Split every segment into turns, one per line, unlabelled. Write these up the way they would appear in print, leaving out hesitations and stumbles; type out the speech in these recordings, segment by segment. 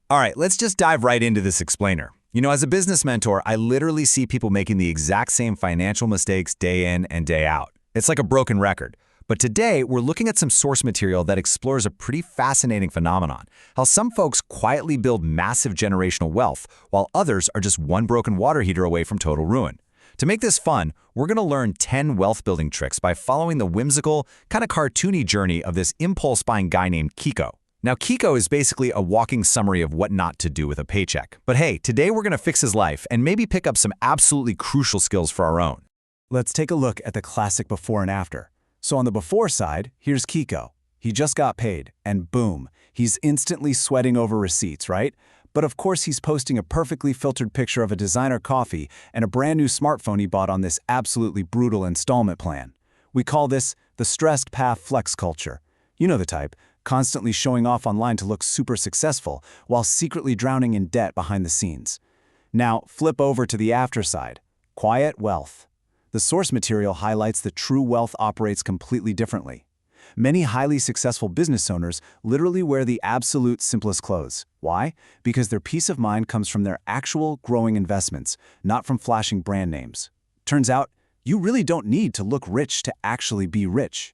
All right, let's just dive right into this explainer. As a business mentor, I literally see people making the exact same financial mistakes day in and day out. It's like a broken record. But today, we're looking at some source material that explores a pretty fascinating phenomenon, how some folks quietly build massive generational wealth, while others are just one broken water heater away from total ruin. To make this fun, we're going to learn 10 wealth-building tricks by following the whimsical, kind of cartoony journey of this impulse-buying guy named Kiko. Now, Kiko is basically a walking summary of what not to do with a paycheck. But hey, today we're going to fix his life and maybe pick up some absolutely crucial skills for our own.
Let's take a look at the classic before and after. So on the before side, here's Kiko. He just got paid, and boom, he's instantly sweating over receipts, right? But of course he's posting a perfectly filtered picture of a designer coffee and a brand new smartphone he bought on this absolutely brutal installment plan. We call this the stressed path flex culture. You know the type, constantly showing off online to look super successful while secretly drowning in debt behind the scenes. Now, flip over to the after side, quiet wealth. The source material highlights that true wealth operates completely differently. Many highly successful business owners literally wear the absolute simplest clothes. Why? Because their peace of mind comes from their actual growing investments, not from flashing brand names. Turns out, you really don't need to look rich to actually be rich.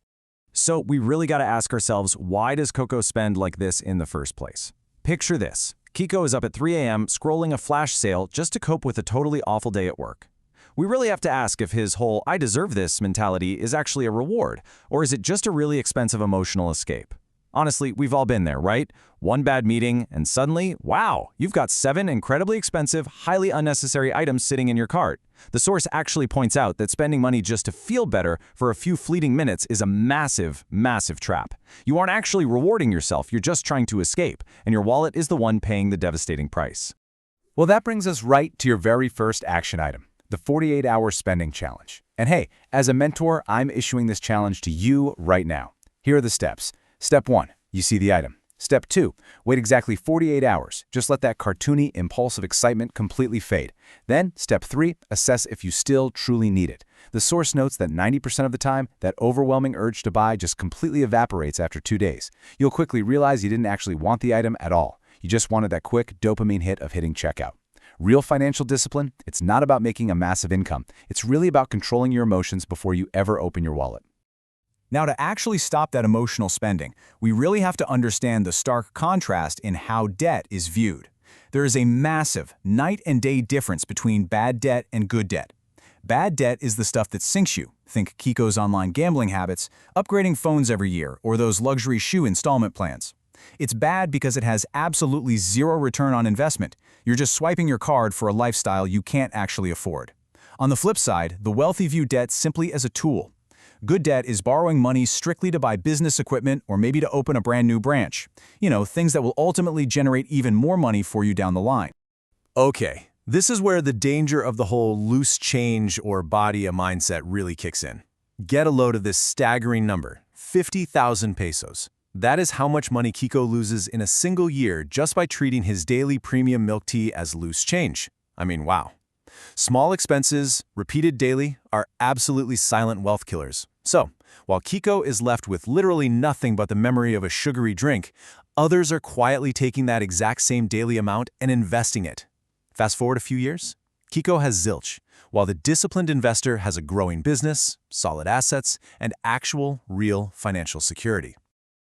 So we really got to ask ourselves, why does Coco spend like this in the first place? Picture this. Kiko is up at 3 a.m. scrolling a flash sale just to cope with a totally awful day at work. We really have to ask if his whole "I deserve this" mentality is actually a reward, or is it just a really expensive emotional escape? Honestly, we've all been there, right? One bad meeting, and suddenly, wow, you've got 7 incredibly expensive, highly unnecessary items sitting in your cart. The source actually points out that spending money just to feel better for a few fleeting minutes is a massive, massive trap. You aren't actually rewarding yourself, you're just trying to escape, and your wallet is the one paying the devastating price.
Well, that brings us right to your very first action item, the 48-hour spending challenge. And hey, as a mentor, I'm issuing this challenge to you right now. Here are the steps. Step 1, you see the item. Step 2, wait exactly 48 hours. Just let that cartoony, impulsive excitement completely fade. Then, Step 3, assess if you still truly need it. The source notes that 90% of the time, that overwhelming urge to buy just completely evaporates after 2 days. You'll quickly realize you didn't actually want the item at all. You just wanted that quick dopamine hit of hitting checkout. Real financial discipline, it's not about making a massive income. It's really about controlling your emotions before you ever open your wallet.
Now, to actually stop that emotional spending, we really have to understand the stark contrast in how debt is viewed. There is a massive night and day difference between bad debt and good debt. Bad debt is the stuff that sinks you. Think Kiko's online gambling habits, upgrading phones every year, or those luxury shoe installment plans. It's bad because it has absolutely zero return on investment. You're just swiping your card for a lifestyle you can't actually afford. On the flip side, the wealthy view debt simply as a tool. Good debt is borrowing money strictly to buy business equipment or maybe to open a brand new branch. Things that will ultimately generate even more money for you down the line.
Okay, this is where the danger of the whole loose change or body mindset really kicks in. Get a load of this staggering number, 50,000 pesos. That is how much money Kiko loses in a single year just by treating his daily premium milk tea as loose change. I mean, wow. Small expenses, repeated daily, are absolutely silent wealth killers. So, while Kiko is left with literally nothing but the memory of a sugary drink, others are quietly taking that exact same daily amount and investing it. Fast forward a few years, Kiko has zilch, while the disciplined investor has a growing business, solid assets, and actual, real financial security.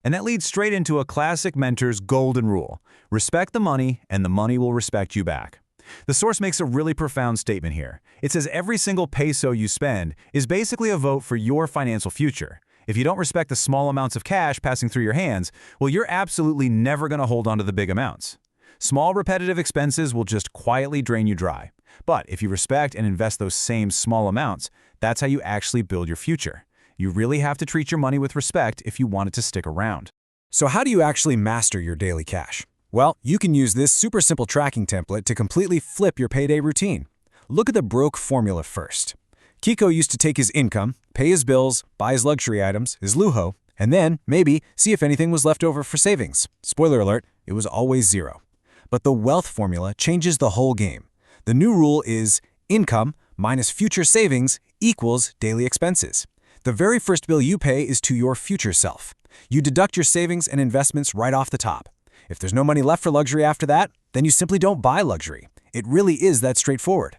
And that leads straight into a classic mentor's golden rule. Respect the money, and the money will respect you back. The source makes a really profound statement here. It says every single peso you spend is basically a vote for your financial future. If you don't respect the small amounts of cash passing through your hands, well, you're absolutely never going to hold on to the big amounts. Small repetitive expenses will just quietly drain you dry. But if you respect and invest those same small amounts, that's how you actually build your future. You really have to treat your money with respect if you want it to stick around.
So how do you actually master your daily cash? Well, you can use this super simple tracking template to completely flip your payday routine. Look at the broke formula first. Kiko used to take his income, pay his bills, buy his luxury items, his lujo, and then, maybe, see if anything was left over for savings. Spoiler alert, it was always zero. But the wealth formula changes the whole game. The new rule is income minus future savings equals daily expenses. The very first bill you pay is to your future self. You deduct your savings and investments right off the top. If there's no money left for luxury after that, then you simply don't buy luxury. It really is that straightforward.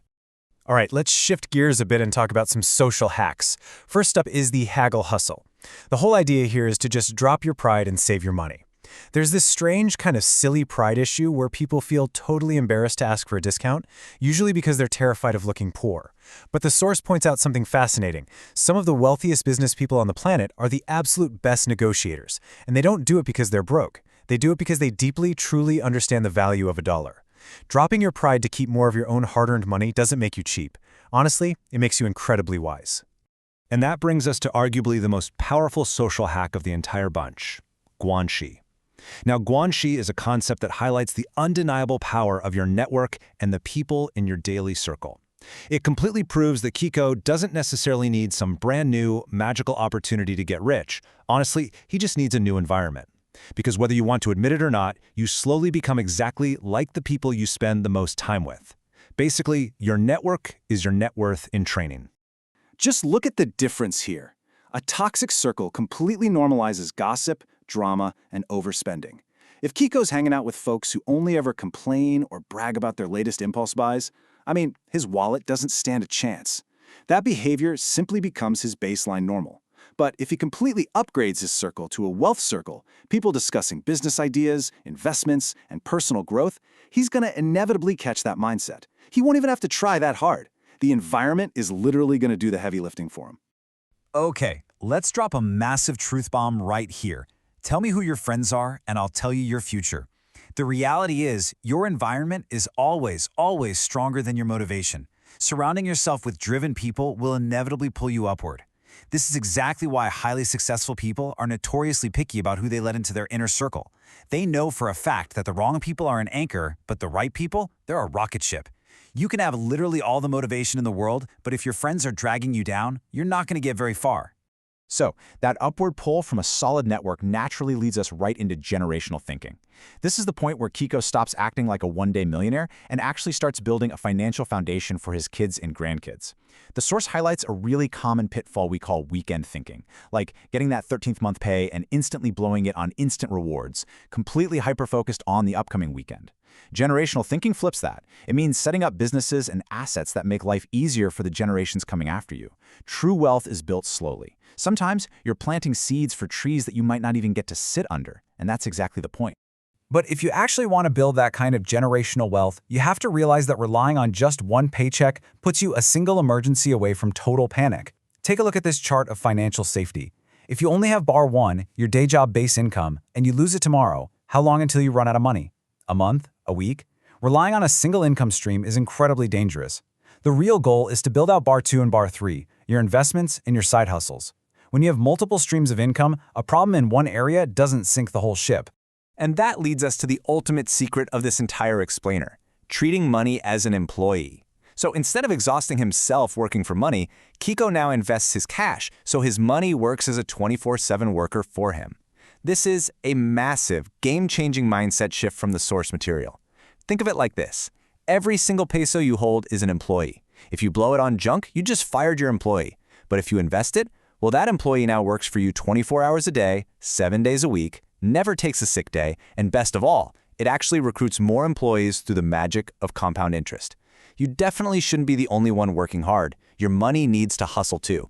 All right, let's shift gears a bit and talk about some social hacks. First up is the haggle hustle. The whole idea here is to just drop your pride and save your money. There's this strange kind of silly pride issue where people feel totally embarrassed to ask for a discount, usually because they're terrified of looking poor. But the source points out something fascinating. Some of the wealthiest business people on the planet are the absolute best negotiators, and they don't do it because they're broke. They do it because they deeply, truly understand the value of a dollar. Dropping your pride to keep more of your own hard-earned money doesn't make you cheap. Honestly, it makes you incredibly wise.
And that brings us to arguably the most powerful social hack of the entire bunch, guanxi. Now, guanxi is a concept that highlights the undeniable power of your network and the people in your daily circle. It completely proves that Kiko doesn't necessarily need some brand new, magical opportunity to get rich. Honestly, he just needs a new environment. Because whether you want to admit it or not, you slowly become exactly like the people you spend the most time with. Basically, your network is your net worth in training.
Just look at the difference here. A toxic circle completely normalizes gossip, drama, and overspending. If Kiko's hanging out with folks who only ever complain or brag about their latest impulse buys, his wallet doesn't stand a chance. That behavior simply becomes his baseline normal. But if he completely upgrades his circle to a wealth circle, people discussing business ideas, investments, and personal growth, he's going to inevitably catch that mindset. He won't even have to try that hard. The environment is literally going to do the heavy lifting for him.
Okay, let's drop a massive truth bomb right here. Tell me who your friends are, and I'll tell you your future. The reality is, your environment is always, always stronger than your motivation. Surrounding yourself with driven people will inevitably pull you upward. This is exactly why highly successful people are notoriously picky about who they let into their inner circle. They know for a fact that the wrong people are an anchor, but the right people, they're a rocket ship. You can have literally all the motivation in the world, but if your friends are dragging you down, you're not going to get very far.
So, that upward pull from a solid network naturally leads us right into generational thinking. This is the point where Kiko stops acting like a one-day millionaire and actually starts building a financial foundation for his kids and grandkids. The source highlights a really common pitfall we call weekend thinking, like getting that 13th month pay and instantly blowing it on instant rewards, completely hyper-focused on the upcoming weekend. Generational thinking flips that. It means setting up businesses and assets that make life easier for the generations coming after you. True wealth is built slowly. Sometimes you're planting seeds for trees that you might not even get to sit under, and that's exactly the point.
But if you actually want to build that kind of generational wealth, you have to realize that relying on just one paycheck puts you a single emergency away from total panic. Take a look at this chart of financial safety. If you only have bar one, your day job base income, and you lose it tomorrow, how long until you run out of money? A month? A week? Relying on a single income stream is incredibly dangerous. The real goal is to build out bar two and bar three, your investments and your side hustles. When you have multiple streams of income, a problem in one area doesn't sink the whole ship.
And that leads us to the ultimate secret of this entire explainer, treating money as an employee. So instead of exhausting himself working for money, Kiko now invests his cash, so his money works as a 24/7 worker for him. This is a massive, game-changing mindset shift from the source material. Think of it like this. Every single peso you hold is an employee. If you blow it on junk, you just fired your employee. But if you invest it, well, that employee now works for you 24 hours a day, 7 days a week, never takes a sick day, and best of all, it actually recruits more employees through the magic of compound interest. You definitely shouldn't be the only one working hard. Your money needs to hustle too.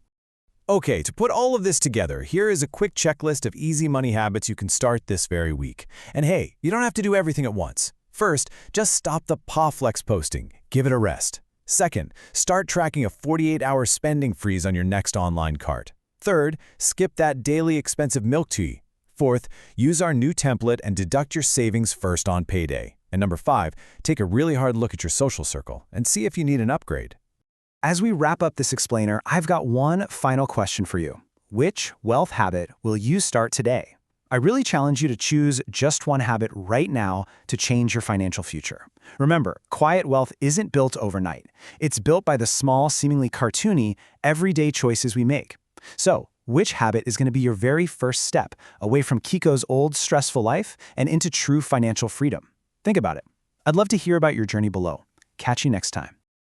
Okay, to put all of this together, here is a quick checklist of easy money habits you can start this very week. And hey, you don't have to do everything at once. First, just stop the PawFlex posting. Give it a rest. Second, start tracking a 48-hour spending freeze on your next online cart. Third, skip that daily expensive milk tea. Fourth, use our new template and deduct your savings first on payday. And number 5, take a really hard look at your social circle and see if you need an upgrade.
As we wrap up this explainer, I've got one final question for you. Which wealth habit will you start today? I really challenge you to choose just one habit right now to change your financial future. Remember, quiet wealth isn't built overnight. It's built by the small, seemingly cartoony, everyday choices we make. So, which habit is going to be your very first step away from Kiko's old, stressful life and into true financial freedom? Think about it. I'd love to hear about your journey below. Catch you next time.